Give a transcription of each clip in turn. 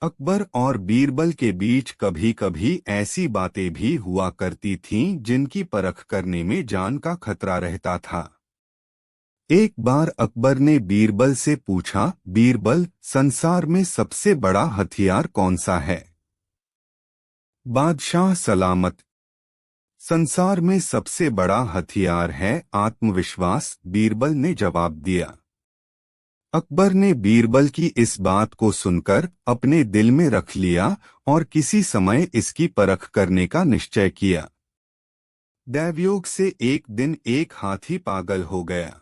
अकबर और बीरबल के बीच कभी कभी ऐसी बातें भी हुआ करती थीं जिनकी परख करने में जान का खतरा रहता था। एक बार अकबर ने बीरबल से पूछा, बीरबल, संसार में सबसे बड़ा हथियार कौन सा है? बादशाह सलामत। संसार में सबसे बड़ा हथियार है आत्मविश्वास, बीरबल ने जवाब दिया। अकबर ने बीरबल की इस बात को सुनकर अपने दिल में रख लिया और किसी समय इसकी परख करने का निश्चय किया। दैवयोग से एक दिन एक हाथी पागल हो गया।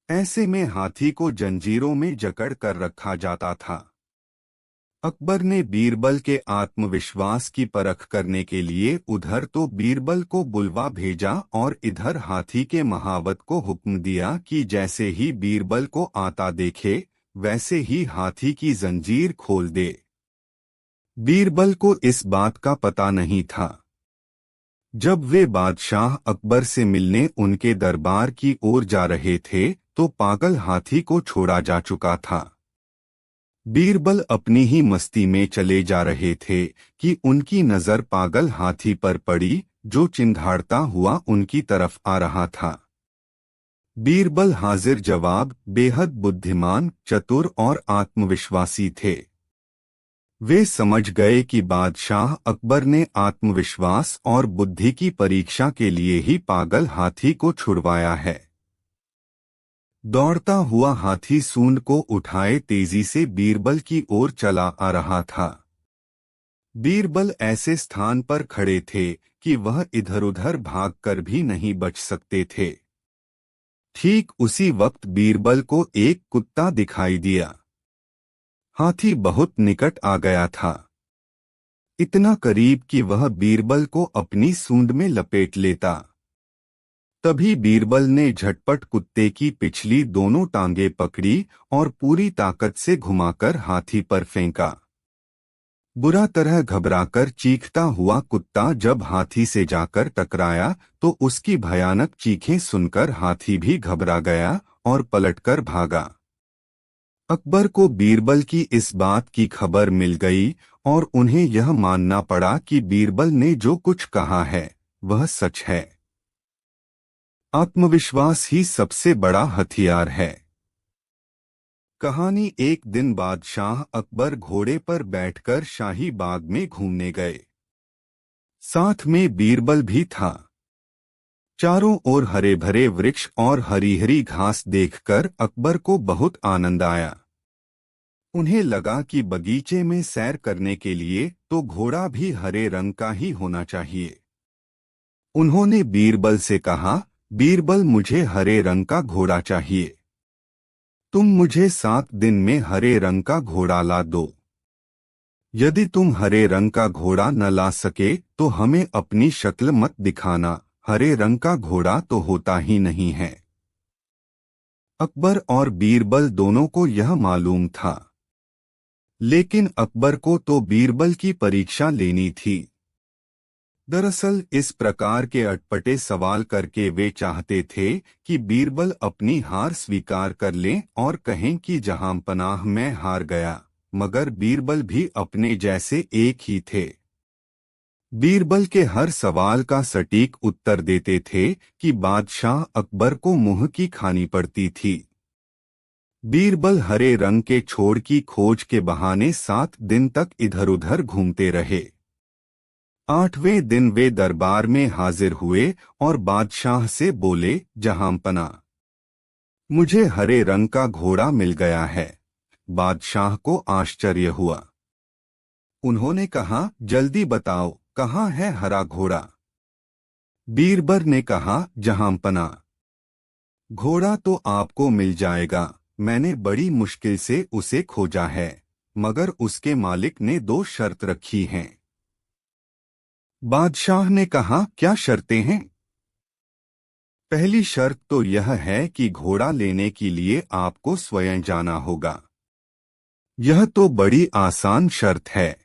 ऐसे में हाथी को जंजीरों में जकड़ कर रखा जाता था। अकबर ने बीरबल के आत्मविश्वास की परख करने के लिए उधर तो बीरबल को बुलवा भेजा और इधर हाथी के महावत को हुक्म दिया कि जैसे ही बीरबल को आता देखे वैसे ही हाथी की जंजीर खोल दे। बीरबल को इस बात का पता नहीं था। जब वे बादशाह अकबर से मिलने उनके दरबार की ओर जा रहे थे तो पागल हाथी को छोड़ा जा चुका था। बीरबल अपनी ही मस्ती में चले जा रहे थे कि उनकी नजर पागल हाथी पर पड़ी जो चिंघाड़ता हुआ उनकी तरफ आ रहा था। बीरबल हाजिर जवाब, बेहद बुद्धिमान, चतुर और आत्मविश्वासी थे। वे समझ गए कि बादशाह अकबर ने आत्मविश्वास और बुद्धि की परीक्षा के लिए ही पागल हाथी को छुड़वाया है। दौड़ता हुआ हाथी सूंड को उठाए तेजी से बीरबल की ओर चला आ रहा था। बीरबल ऐसे स्थान पर खड़े थे कि वह इधर उधर भागकर भी नहीं बच सकते थे। ठीक उसी वक्त बीरबल को एक कुत्ता दिखाई दिया। हाथी बहुत निकट आ गया था, इतना करीब कि वह बीरबल को अपनी सूंड में लपेट लेता। तभी बीरबल ने झटपट कुत्ते की पिछली दोनों टांगें पकड़ी और पूरी ताकत से घुमाकर हाथी पर फेंका। बुरा तरह घबराकर चीखता हुआ कुत्ता जब हाथी से जाकर टकराया तो उसकी भयानक चीखें सुनकर हाथी भी घबरा गया और पलटकर भागा। अकबर को बीरबल की इस बात की खबर मिल गई और उन्हें यह मानना पड़ा कि बीरबल ने जो कुछ कहा है वह सच है। आत्मविश्वास ही सबसे बड़ा हथियार है। कहानी। एक दिन बादशाह अकबर घोड़े पर बैठकर शाही बाग में घूमने गए। साथ में बीरबल भी था। चारों ओर हरे भरे वृक्ष और हरी हरी घास देखकर अकबर को बहुत आनंद आया। उन्हें लगा कि बगीचे में सैर करने के लिए तो घोड़ा भी हरे रंग का ही होना चाहिए। उन्होंने बीरबल से कहा, बीरबल, मुझे हरे रंग का घोड़ा चाहिए। तुम मुझे 7 दिन में हरे रंग का घोड़ा ला दो। यदि तुम हरे रंग का घोड़ा न ला सके तो हमें अपनी शक्ल मत दिखाना, हरे रंग का घोड़ा तो होता ही नहीं है। अकबर और बीरबल दोनों को यह मालूम था, लेकिन अकबर को तो बीरबल की परीक्षा लेनी थी। दरअसल इस प्रकार के अटपटे सवाल करके वे चाहते थे कि बीरबल अपनी हार स्वीकार कर लें और कहें कि जहांपनाह मैं हार गया, मगर बीरबल भी अपने जैसे एक ही थे। बीरबल के हर सवाल का सटीक उत्तर देते थे कि बादशाह अकबर को मुंह की खानी पड़ती थी। बीरबल हरे रंग के छोड़ की खोज के बहाने 7 दिन तक इधर उधर घूमते रहे। 8वें दिन वे दरबार में हाजिर हुए और बादशाह से बोले, जहांपना, मुझे हरे रंग का घोड़ा मिल गया है। बादशाह को आश्चर्य हुआ। उन्होंने कहा, जल्दी बताओ, कहाँ है हरा घोड़ा? बीरबल ने कहा, जहांपना, घोड़ा तो आपको मिल जाएगा, मैंने बड़ी मुश्किल से उसे खोजा है, मगर उसके मालिक ने 2 शर्त रखी हैं। बादशाह ने कहा, क्या शर्तें हैं? पहली शर्त तो यह है कि घोड़ा लेने के लिए आपको स्वयं जाना होगा। यह तो बड़ी आसान शर्त है।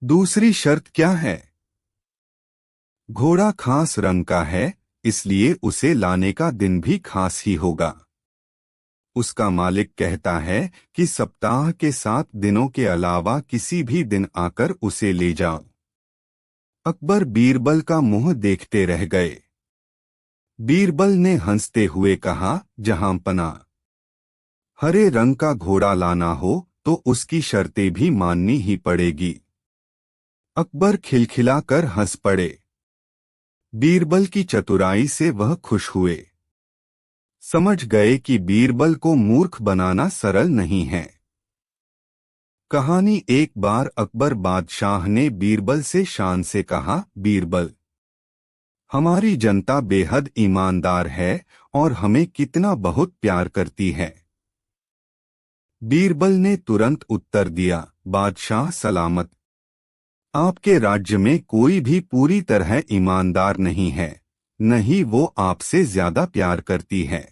दूसरी शर्त क्या है? घोड़ा खास रंग का है, इसलिए उसे लाने का दिन भी खास ही होगा। उसका मालिक कहता है कि सप्ताह के 7 दिनों के अलावा किसी भी दिन आकर उसे ले जाओ। अकबर बीरबल का मुंह देखते रह गए। बीरबल ने हंसते हुए कहा, जहांपना, हरे रंग का घोड़ा लाना हो तो उसकी शर्तें भी माननी ही पड़ेगी। अकबर खिलखिलाकर हंस पड़े। बीरबल की चतुराई से वह खुश हुए। समझ गए कि बीरबल को मूर्ख बनाना सरल नहीं है। कहानी। एक बार अकबर बादशाह ने बीरबल से शान से कहा, बीरबल, हमारी जनता बेहद ईमानदार है और हमें कितना बहुत प्यार करती है। बीरबल ने तुरंत उत्तर दिया, बादशाह सलामत, आपके राज्य में कोई भी पूरी तरह ईमानदार नहीं है, न ही वो आपसे ज्यादा प्यार करती है।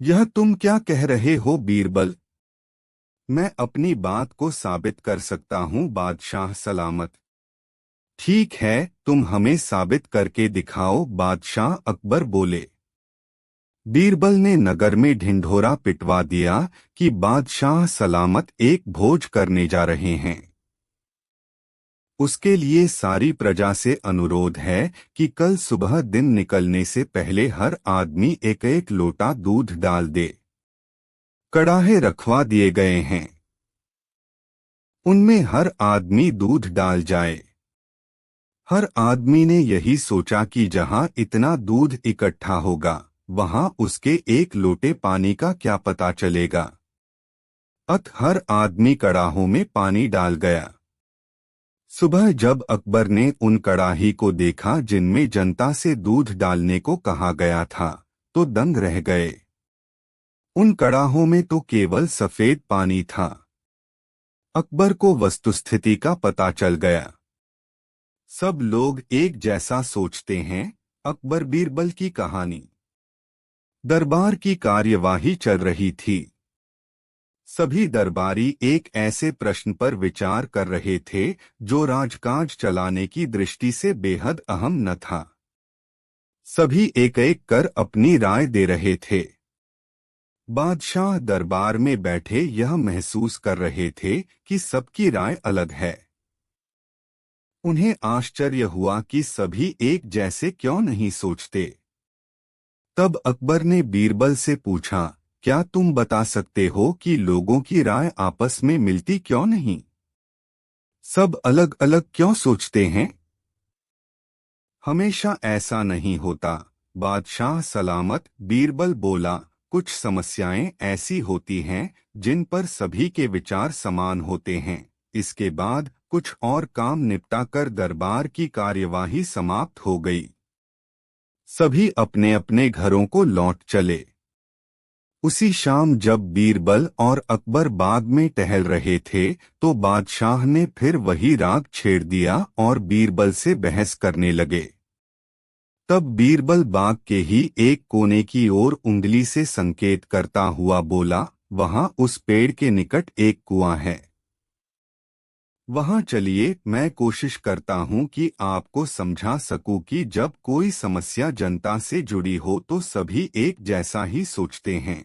यह तुम क्या कह रहे हो बीरबल? मैं अपनी बात को साबित कर सकता हूँ बादशाह सलामत। ठीक है, तुम हमें साबित करके दिखाओ, बादशाह अकबर बोले। बीरबल ने नगर में ढिंढोरा पिटवा दिया कि बादशाह सलामत एक भोज करने जा रहे हैं। उसके लिए सारी प्रजा से अनुरोध है कि कल सुबह दिन निकलने से पहले हर आदमी एक एक लोटा दूध डाल दे। कड़ाहे रखवा दिए गए हैं, उनमें हर आदमी दूध डाल जाए। हर आदमी ने यही सोचा कि जहां इतना दूध इकट्ठा होगा वहां उसके एक लोटे पानी का क्या पता चलेगा। अत हर आदमी कड़ाहों में पानी डाल गया। सुबह जब अकबर ने उन कड़ाही को देखा जिनमें जनता से दूध डालने को कहा गया था, तो दंग रह गए। उन कड़ाहों में तो केवल सफेद पानी था। अकबर को वस्तुस्थिति का पता चल गया। सब लोग एक जैसा सोचते हैं। अकबर बीरबल की कहानी। दरबार की कार्यवाही चल रही थी। सभी दरबारी एक ऐसे प्रश्न पर विचार कर रहे थे जो राजकाज चलाने की दृष्टि से बेहद अहम न था। सभी एक एक कर अपनी राय दे रहे थे। बादशाह दरबार में बैठे यह महसूस कर रहे थे कि सबकी राय अलग है। उन्हें आश्चर्य हुआ कि सभी एक जैसे क्यों नहीं सोचते। तब अकबर ने बीरबल से पूछा, क्या तुम बता सकते हो कि लोगों की राय आपस में मिलती क्यों नहीं? सब अलग अलग क्यों सोचते हैं? हमेशा ऐसा नहीं होता, बादशाह सलामत, बीरबल बोला। कुछ समस्याएं ऐसी होती हैं जिन पर सभी के विचार समान होते हैं। इसके बाद कुछ और काम निपटाकर दरबार की कार्यवाही समाप्त हो गई। सभी अपने अपने घरों को लौट चले। उसी शाम जब बीरबल और अकबर बाग में टहल रहे थे तो बादशाह ने फिर वही राग छेड़ दिया और बीरबल से बहस करने लगे। तब बीरबल बाग के ही एक कोने की ओर उंगली से संकेत करता हुआ बोला, वहां उस पेड़ के निकट एक कुआं है। वहां चलिए, मैं कोशिश करता हूं कि आपको समझा सकूं कि जब कोई समस्या जनता से जुड़ी हो तो सभी एक जैसा ही सोचते हैं।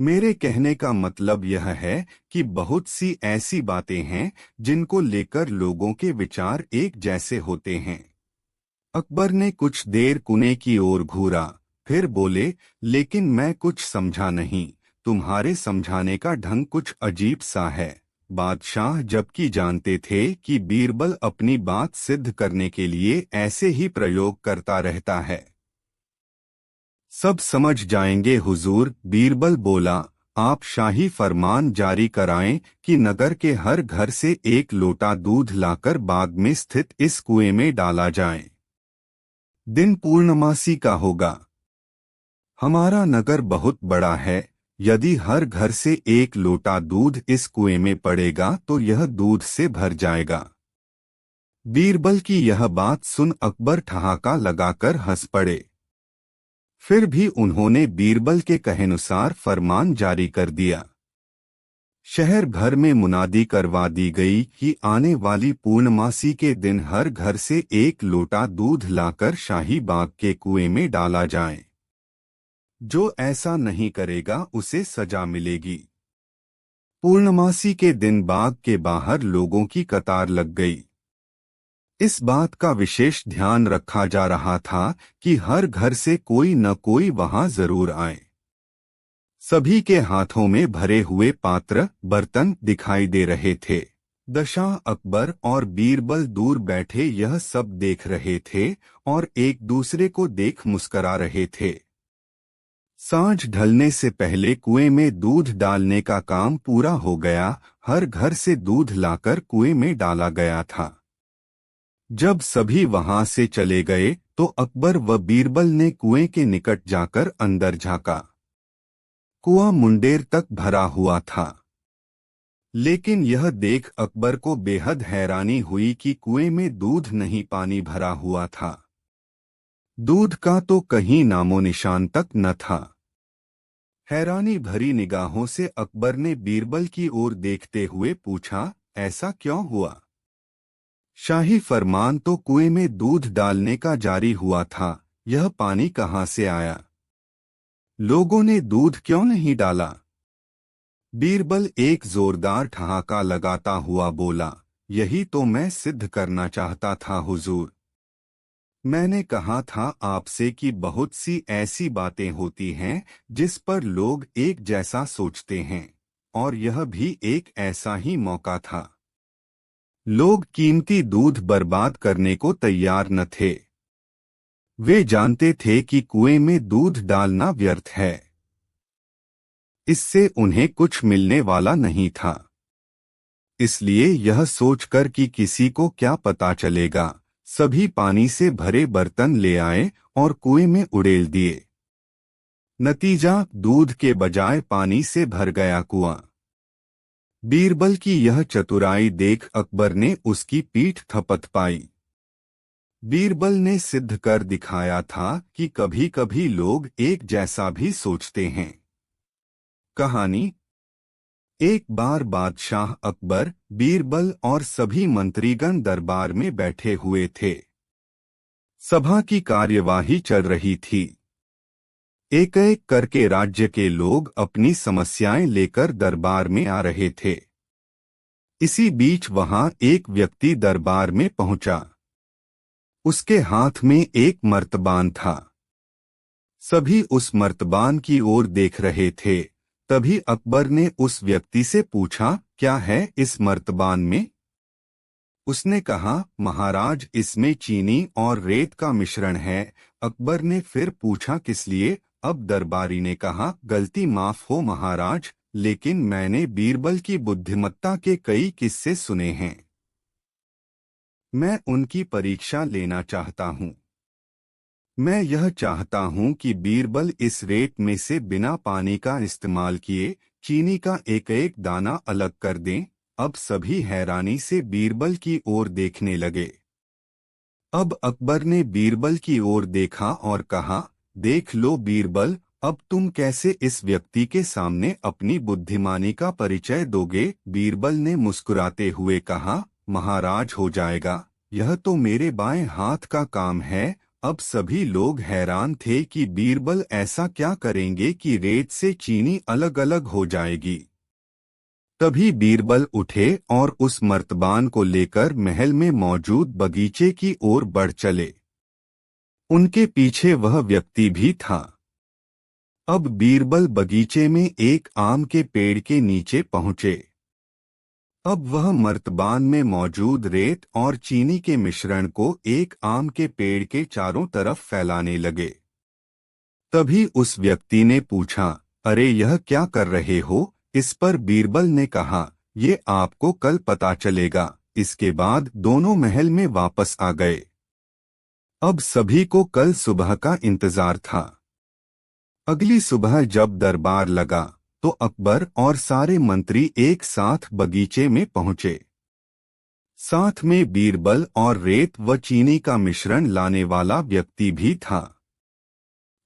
मेरे कहने का मतलब यह है कि बहुत सी ऐसी बातें हैं जिनको लेकर लोगों के विचार एक जैसे होते हैं। अकबर ने कुछ देर कुएं की ओर घूरा, फिर बोले, लेकिन मैं कुछ समझा नहीं। तुम्हारे समझाने का ढंग कुछ अजीब सा है। बादशाह जबकि जानते थे कि बीरबल अपनी बात सिद्ध करने के लिए ऐसे ही प्रयोग करता रहता है। सब समझ जाएंगे हुजूर, बीरबल बोला। आप शाही फरमान जारी कराएं कि नगर के हर घर से एक लोटा दूध लाकर बाग में स्थित इस कुएं में डाला जाए। दिन पूर्णमासी का होगा। हमारा नगर बहुत बड़ा है। यदि हर घर से एक लोटा दूध इस कुएं में पड़ेगा तो यह दूध से भर जाएगा। बीरबल की यह बात सुन अकबर ठहाका लगाकर हंस पड़े। फिर भी उन्होंने बीरबल के कहेनुसार फरमान जारी कर दिया। शहर भर में मुनादी करवा दी गई कि आने वाली पूर्णमासी के दिन हर घर से एक लोटा दूध लाकर शाही बाग के कुएं में डाला जाए। जो ऐसा नहीं करेगा उसे सजा मिलेगी। पूर्णमासी के दिन बाग के बाहर लोगों की कतार लग गई। इस बात का विशेष ध्यान रखा जा रहा था कि हर घर से कोई न कोई वहां जरूर आए। सभी के हाथों में भरे हुए पात्र बर्तन दिखाई दे रहे थे। दशाह, अकबर और बीरबल दूर बैठे यह सब देख रहे थे और एक दूसरे को देख मुस्करा रहे थे। सांझ ढलने से पहले कुएं में दूध डालने का काम पूरा हो गया। हर घर से दूध लाकर कुएं में डाला गया था। जब सभी वहां से चले गए तो अकबर व बीरबल ने कुएं के निकट जाकर अंदर झांका। कुआं मुंडेर तक भरा हुआ था, लेकिन यह देख अकबर को बेहद हैरानी हुई कि कुएं में दूध नहीं, पानी भरा हुआ था। दूध का तो कहीं नामो निशान तक न था। हैरानी भरी निगाहों से अकबर ने बीरबल की ओर देखते हुए पूछा, ऐसा क्यों हुआ? शाही फरमान तो कुएं में दूध डालने का जारी हुआ था, यह पानी कहाँ से आया? लोगों ने दूध क्यों नहीं डाला? बीरबल एक जोरदार ठहाका लगाता हुआ बोला, यही तो मैं सिद्ध करना चाहता था हुजूर। मैंने कहा था आपसे कि बहुत सी ऐसी बातें होती हैं जिस पर लोग एक जैसा सोचते हैं, और यह भी एक ऐसा ही मौका था। लोग कीमती दूध बर्बाद करने को तैयार न थे। वे जानते थे कि कुएं में दूध डालना व्यर्थ है, इससे उन्हें कुछ मिलने वाला नहीं था। इसलिए यह सोचकर कि किसी को क्या पता चलेगा, सभी पानी से भरे बर्तन ले आए और कुएं में उड़ेल दिए। नतीजा, दूध के बजाय पानी से भर गया कुआं। बीरबल की यह चतुराई देख अकबर ने उसकी पीठ थपथ पाई। बीरबल ने सिद्ध कर दिखाया था कि कभी कभी लोग एक जैसा भी सोचते हैं। कहानी। एक बार बादशाह अकबर, बीरबल और सभी मंत्रीगण दरबार में बैठे हुए थे। सभा की कार्यवाही चल रही थी। एक एक करके राज्य के लोग अपनी समस्याएं लेकर दरबार में आ रहे थे। इसी बीच वहां एक व्यक्ति दरबार में पहुंचा। उसके हाथ में एक मर्तबान था। सभी उस मर्तबान की ओर देख रहे थे। तभी अकबर ने उस व्यक्ति से पूछा, क्या है इस मर्तबान में? उसने कहा, महाराज, इसमें चीनी और रेत का मिश्रण है। अकबर ने फिर पूछा, किस लिए? अब दरबारी ने कहा, गलती माफ हो महाराज, लेकिन मैंने बीरबल की बुद्धिमत्ता के कई किस्से सुने हैं। मैं उनकी परीक्षा लेना चाहता हूँ। मैं यह चाहता हूँ कि बीरबल इस रेत में से बिना पानी का इस्तेमाल किए चीनी का एक एक दाना अलग कर दें। अब सभी हैरानी से बीरबल की ओर देखने लगे। अब अकबर ने बीरबल की ओर देखा और कहा, देख लो बीरबल, अब तुम कैसे इस व्यक्ति के सामने अपनी बुद्धिमानी का परिचय दोगे? बीरबल ने मुस्कुराते हुए कहा, महाराज, हो जाएगा, यह तो मेरे बाएं हाथ का काम है। अब सभी लोग हैरान थे कि बीरबल ऐसा क्या करेंगे कि रेत से चीनी अलग अलग हो जाएगी। तभी बीरबल उठे और उस मर्तबान को लेकर महल में मौजूद बगीचे की ओर बढ़ चले। उनके पीछे वह व्यक्ति भी था। अब बीरबल बगीचे में एक आम के पेड़ के नीचे पहुंचे। अब वह मर्तबान में मौजूद रेत और चीनी के मिश्रण को एक आम के पेड़ के चारों तरफ फैलाने लगे। तभी उस व्यक्ति ने पूछा, अरे यह क्या कर रहे हो? इस पर बीरबल ने कहा, ये आपको कल पता चलेगा। इसके बाद दोनों महल में वापस आ गए। अब सभी को कल सुबह का इंतजार था। अगली सुबह जब दरबार लगा तो अकबर और सारे मंत्री एक साथ बगीचे में पहुंचे। साथ में बीरबल और रेत व चीनी का मिश्रण लाने वाला व्यक्ति भी था।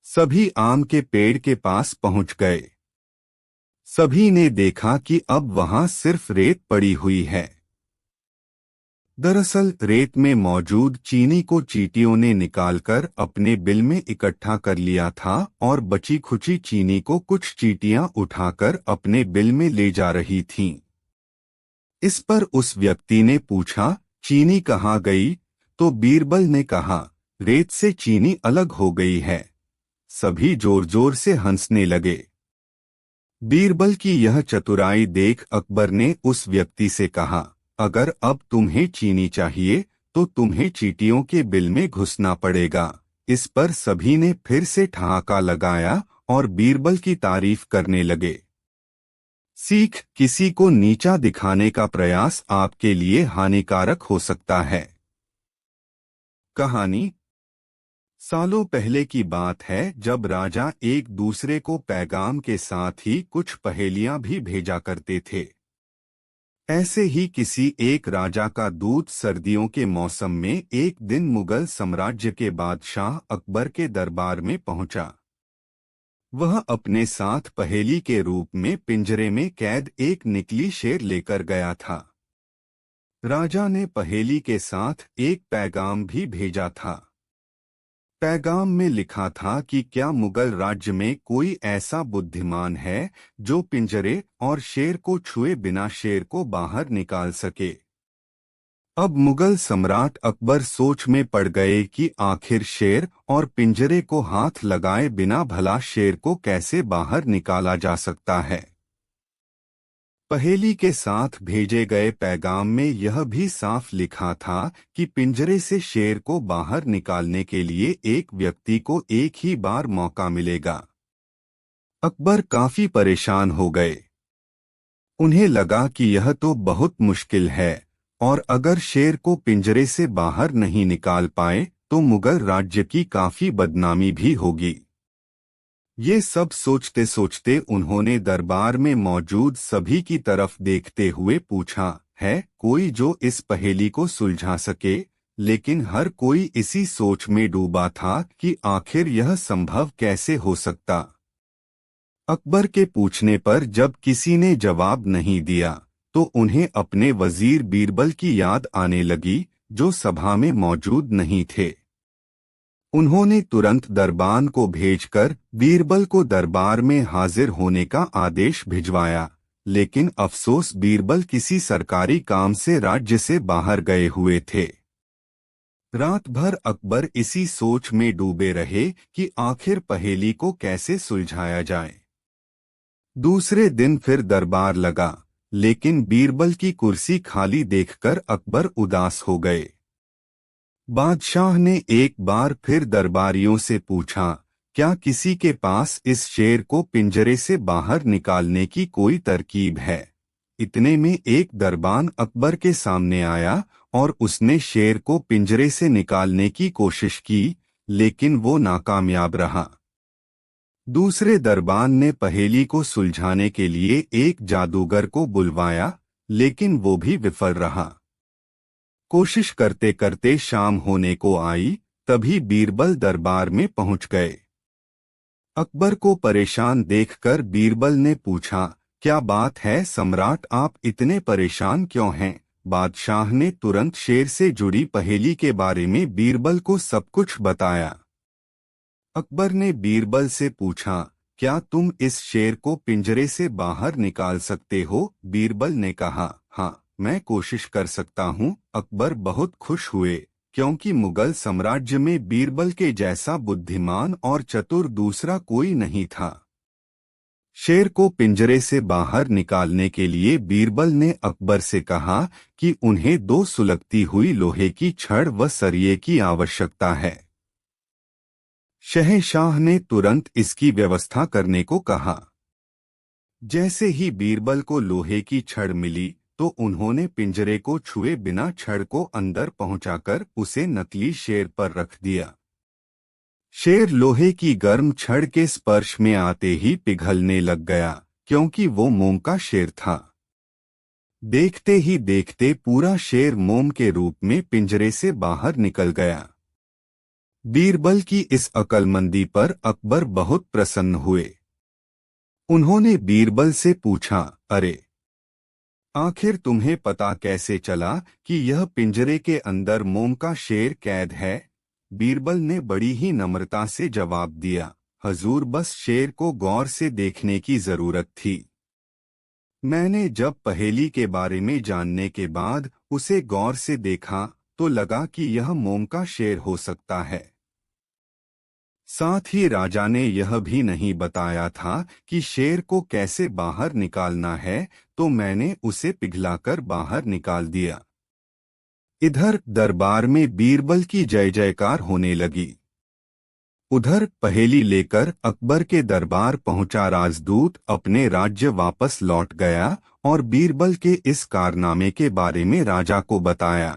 सभी आम के पेड़ के पास पहुंच गए। सभी ने देखा कि अब वहां सिर्फ रेत पड़ी हुई है। दरअसल रेत में मौजूद चीनी को चींटियों ने निकालकर अपने बिल में इकट्ठा कर लिया था और बची खुची चीनी को कुछ चींटियां उठाकर अपने बिल में ले जा रही थीं। इस पर उस व्यक्ति ने पूछा, चीनी कहाँ गई? तो बीरबल ने कहा, रेत से चीनी अलग हो गई है। सभी जोर जोर से हंसने लगे। बीरबल की यह चतुराई देख अकबर ने उस व्यक्ति से कहा, अगर अब तुम्हें चीनी चाहिए तो तुम्हें चींटियों के बिल में घुसना पड़ेगा। इस पर सभी ने फिर से ठहाका लगाया और बीरबल की तारीफ करने लगे। सीख, किसी को नीचा दिखाने का प्रयास आपके लिए हानिकारक हो सकता है। कहानी। सालों पहले की बात है जब राजा एक दूसरे को पैगाम के साथ ही कुछ पहेलियां भी भेजा करते थे। ऐसे ही किसी एक राजा का दूत सर्दियों के मौसम में एक दिन मुगल साम्राज्य के बादशाह अकबर के दरबार में पहुंचा। वह अपने साथ पहेली के रूप में पिंजरे में कैद एक निकली शेर लेकर गया था। राजा ने पहेली के साथ एक पैगाम भी भेजा था। पैगाम में लिखा था कि क्या मुगल राज्य में कोई ऐसा बुद्धिमान है जो पिंजरे और शेर को छुए बिना शेर को बाहर निकाल सके। अब मुगल सम्राट अकबर सोच में पड़ गए कि आखिर शेर और पिंजरे को हाथ लगाए बिना भला शेर को कैसे बाहर निकाला जा सकता है। पहेली के साथ भेजे गए पैगाम में यह भी साफ लिखा था कि पिंजरे से शेर को बाहर निकालने के लिए एक व्यक्ति को एक ही बार मौका मिलेगा। अकबर काफी परेशान हो गए। उन्हें लगा कि यह तो बहुत मुश्किल है और अगर शेर को पिंजरे से बाहर नहीं निकाल पाए तो मुगल राज्य की काफी बदनामी भी होगी। ये सब सोचते सोचते उन्होंने दरबार में मौजूद सभी की तरफ देखते हुए पूछा, है कोई जो इस पहेली को सुलझा सके? लेकिन हर कोई इसी सोच में डूबा था कि आखिर यह संभव कैसे हो सकता। अकबर के पूछने पर जब किसी ने जवाब नहीं दिया तो उन्हें अपने वजीर बीरबल की याद आने लगी, जो सभा में मौजूद नहीं थे। उन्होंने तुरंत दरबान को भेजकर बीरबल को दरबार में हाजिर होने का आदेश भिजवाया, लेकिन अफसोस बीरबल किसी सरकारी काम से राज्य से बाहर गए हुए थे। रात भर अकबर इसी सोच में डूबे रहे कि आखिर पहेली को कैसे सुलझाया जाए। दूसरे दिन फिर दरबार लगा, लेकिन बीरबल की कुर्सी खाली देखकर अकबर उदास हो गए। बादशाह ने एक बार फिर दरबारियों से पूछा, क्या किसी के पास इस शेर को पिंजरे से बाहर निकालने की कोई तरकीब है? इतने में एक दरबान अकबर के सामने आया और उसने शेर को पिंजरे से निकालने की कोशिश की, लेकिन वो नाकामयाब रहा। दूसरे दरबान ने पहेली को सुलझाने के लिए एक जादूगर को बुलवाया, लेकिन वो भी विफल रहा। कोशिश करते करते शाम होने को आई, तभी बीरबल दरबार में पहुंच गए। अकबर को परेशान देखकर बीरबल ने पूछा, क्या बात है सम्राट, आप इतने परेशान क्यों हैं? बादशाह ने तुरंत शेर से जुड़ी पहेली के बारे में बीरबल को सब कुछ बताया। अकबर ने बीरबल से पूछा, क्या तुम इस शेर को पिंजरे से बाहर निकाल सकते हो? बीरबल ने कहा, हाँ, मैं कोशिश कर सकता हूँ। अकबर बहुत खुश हुए, क्योंकि मुगल साम्राज्य में बीरबल के जैसा बुद्धिमान और चतुर दूसरा कोई नहीं था। शेर को पिंजरे से बाहर निकालने के लिए बीरबल ने अकबर से कहा कि उन्हें 2 सुलगती हुई लोहे की छड़ व सरिये की आवश्यकता है। शहंशाह ने तुरंत इसकी व्यवस्था करने को कहा। जैसे ही बीरबल को लोहे की छड़ मिली तो उन्होंने पिंजरे को छुए बिना छड़ को अंदर पहुंचाकर उसे नकली शेर पर रख दिया। शेर लोहे की गर्म छड़ के स्पर्श में आते ही पिघलने लग गया, क्योंकि वो मोम का शेर था। देखते ही देखते पूरा शेर मोम के रूप में पिंजरे से बाहर निकल गया। बीरबल की इस अक्लमंदी पर अकबर बहुत प्रसन्न हुए। उन्होंने बीरबल से पूछा, अरे आखिर तुम्हें पता कैसे चला कि यह पिंजरे के अंदर मोम का शेर कैद है? बीरबल ने बड़ी ही नम्रता से जवाब दिया, हजूर, बस शेर को गौर से देखने की जरूरत थी। मैंने जब पहेली के बारे में जानने के बाद उसे गौर से देखा तो लगा कि यह मोम का शेर हो सकता है। साथ ही राजा ने यह भी नहीं बताया था कि शेर को कैसे बाहर निकालना है, तो मैंने उसे पिघलाकर बाहर निकाल दिया। इधर दरबार में बीरबल की जय जयकार होने लगी। उधर पहेली लेकर अकबर के दरबार पहुंचा राजदूत अपने राज्य वापस लौट गया और बीरबल के इस कारनामे के बारे में राजा को बताया।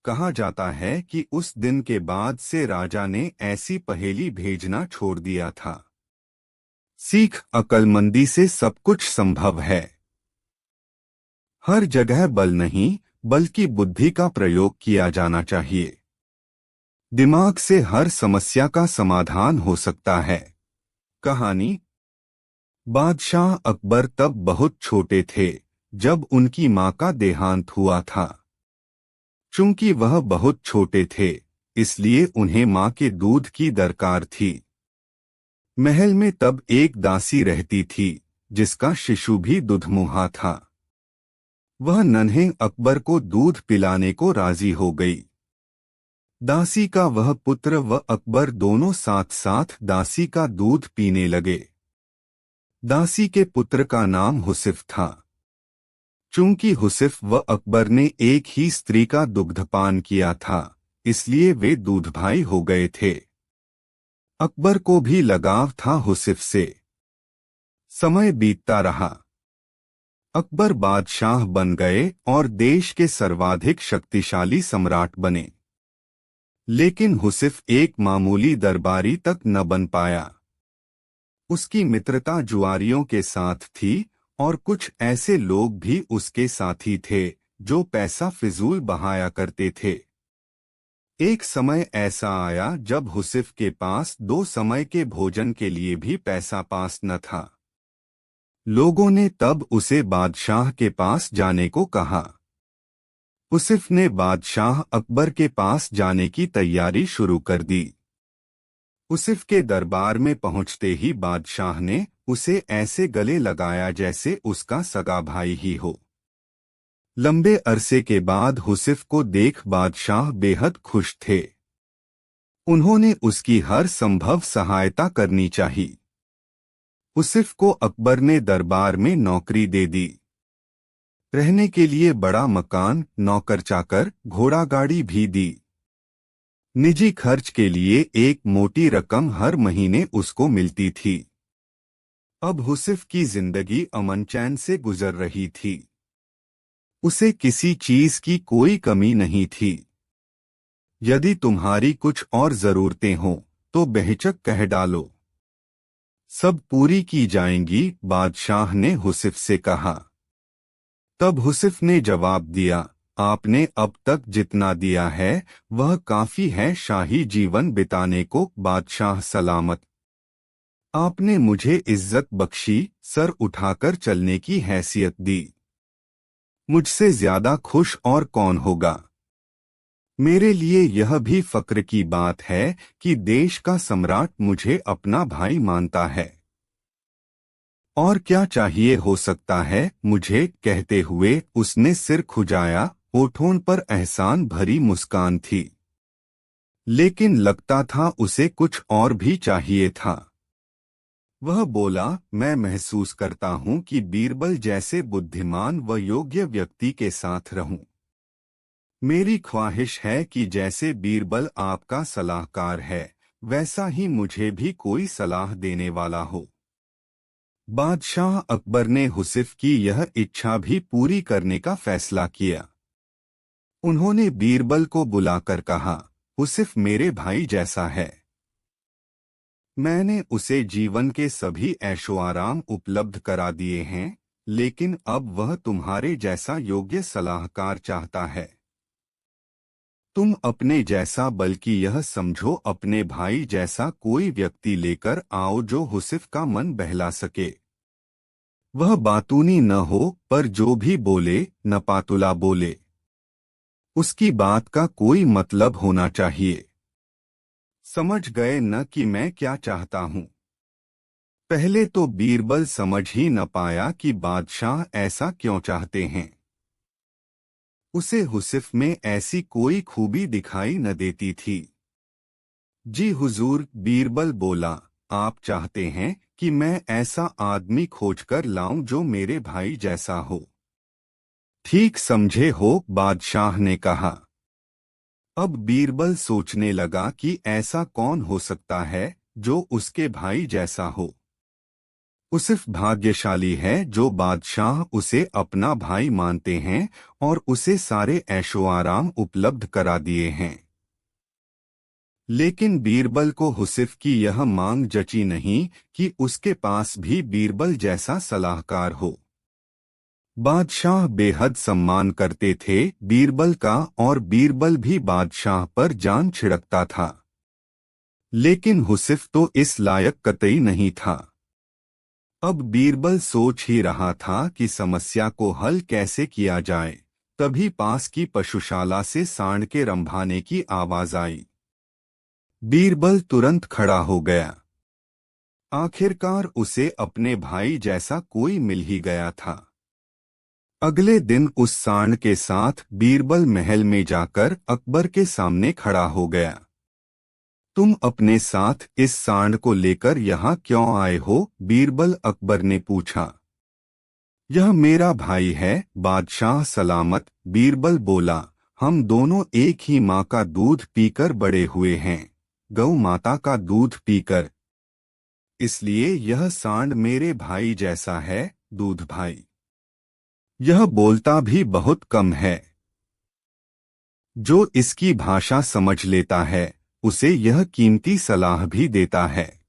कहा जाता है कि उस दिन के बाद से राजा ने ऐसी पहेली भेजना छोड़ दिया था। सीख, अक्लमंदी से सब कुछ संभव है। हर जगह बल नहीं बल्कि बुद्धि का प्रयोग किया जाना चाहिए। दिमाग से हर समस्या का समाधान हो सकता है। कहानी। बादशाह अकबर तब बहुत छोटे थे जब उनकी मां का देहांत हुआ था। चूंकि वह बहुत छोटे थे, इसलिए उन्हें मां के दूध की दरकार थी। महल में तब एक दासी रहती थी जिसका शिशु भी दुधमुहा था। वह नन्हे अकबर को दूध पिलाने को राजी हो गई। दासी का वह पुत्र व अकबर दोनों साथ साथ दासी का दूध पीने लगे। दासी के पुत्र का नाम हुसिफ था। चूंकि हुसिफ व अकबर ने एक ही स्त्री का दुग्धपान किया था, इसलिए वे दूध भाई हो गए थे। अकबर को भी लगाव था हुसिफ से। समय बीतता रहा। अकबर बादशाह बन गए और देश के सर्वाधिक शक्तिशाली सम्राट बने। लेकिन हुसिफ एक मामूली दरबारी तक न बन पाया। उसकी मित्रता जुआरियों के साथ थी और कुछ ऐसे लोग भी उसके साथी थे जो पैसा फिजूल बहाया करते थे। एक समय ऐसा आया जब हुसिफ के पास 2 समय के भोजन के लिए भी पैसा पास न था। लोगों ने तब उसे बादशाह के पास जाने को कहा। हुसिफ ने बादशाह अकबर के पास जाने की तैयारी शुरू कर दी। हुसिफ के दरबार में पहुंचते ही बादशाह ने उसे ऐसे गले लगाया जैसे उसका सगा भाई ही हो। लंबे अरसे के बाद हुसिफ को देख बादशाह बेहद खुश थे। उन्होंने उसकी हर संभव सहायता करनी चाहिए। हुसिफ को अकबर ने दरबार में नौकरी दे दी। रहने के लिए बड़ा मकान, नौकर चाकर, घोड़ा गाड़ी भी दी। निजी खर्च के लिए एक मोटी रकम हर महीने उसको मिलती थी। अब हुसिफ की जिंदगी अमन चैन से गुजर रही थी। उसे किसी चीज की कोई कमी नहीं थी। यदि तुम्हारी कुछ और जरूरतें हों तो बेहिचक कह डालो, सब पूरी की जाएंगी, बादशाह ने हुसिफ से कहा। तब हुसिफ ने जवाब दिया, आपने अब तक जितना दिया है वह काफी है शाही जीवन बिताने को, बादशाह सलामत। आपने मुझे इज्जत बख्शी, सर उठाकर चलने की हैसियत दी। मुझसे ज्यादा खुश और कौन होगा। मेरे लिए यह भी फक्र की बात है कि देश का सम्राट मुझे अपना भाई मानता है। और क्या चाहिए हो सकता है मुझे, कहते हुए उसने सिर खुजाया। होठों पर एहसान भरी मुस्कान थी, लेकिन लगता था उसे कुछ और भी चाहिए था। वह बोला, मैं महसूस करता हूं कि बीरबल जैसे बुद्धिमान व योग्य व्यक्ति के साथ रहूं। मेरी ख्वाहिश है कि जैसे बीरबल आपका सलाहकार है, वैसा ही मुझे भी कोई सलाह देने वाला हो। बादशाह अकबर ने हुसिफ की यह इच्छा भी पूरी करने का फैसला किया। उन्होंने बीरबल को बुलाकर कहा, हुसिफ मेरे भाई जैसा है। मैंने उसे जीवन के सभी ऐशो आराम उपलब्ध करा दिए हैं, लेकिन अब वह तुम्हारे जैसा योग्य सलाहकार चाहता है। तुम अपने जैसा, बल्कि यह समझो अपने भाई जैसा कोई व्यक्ति लेकर आओ जो हुसिफ का मन बहला सके। वह बातूनी न हो, पर जो भी बोले न पातुला बोले। उसकी बात का कोई मतलब होना चाहिए। समझ गए न कि मैं क्या चाहता हूँ। पहले तो बीरबल समझ ही न पाया कि बादशाह ऐसा क्यों चाहते हैं। उसे हुस्फ में ऐसी कोई खूबी दिखाई न देती थी। जी हुजूर, बीरबल बोला, आप चाहते हैं कि मैं ऐसा आदमी खोजकर लाऊं जो मेरे भाई जैसा हो। ठीक समझे हो, बादशाह ने कहा। अब बीरबल सोचने लगा कि ऐसा कौन हो सकता है जो उसके भाई जैसा हो। उसिफ भाग्यशाली है जो बादशाह उसे अपना भाई मानते हैं और उसे सारे ऐशो आराम उपलब्ध करा दिए हैं। लेकिन बीरबल को हुसिफ की यह मांग जची नहीं कि उसके पास भी बीरबल जैसा सलाहकार हो। बादशाह बेहद सम्मान करते थे बीरबल का और बीरबल भी बादशाह पर जान छिड़कता था। लेकिन हुसिफ तो इस लायक कतई नहीं था। अब बीरबल सोच ही रहा था कि समस्या को हल कैसे किया जाए, तभी पास की पशुशाला से सांड के रंभाने की आवाज आई। बीरबल तुरंत खड़ा हो गया। आखिरकार उसे अपने भाई जैसा कोई मिल ही गया था। अगले दिन उस सांड के साथ बीरबल महल में जाकर अकबर के सामने खड़ा हो गया। तुम अपने साथ इस सांड को लेकर यहाँ क्यों आए हो? बीरबल अकबर ने पूछा। यह मेरा भाई है, बादशाह सलामत, बीरबल बोला। हम दोनों एक ही माँ का दूध पीकर बड़े हुए हैं, गौ माता का दूध पीकर। इसलिए यह सांड मेरे भाई जैसा है, दूध भाई। यह बोलता भी बहुत कम है। जो इसकी भाषा समझ लेता है उसे यह कीमती सलाह भी देता है।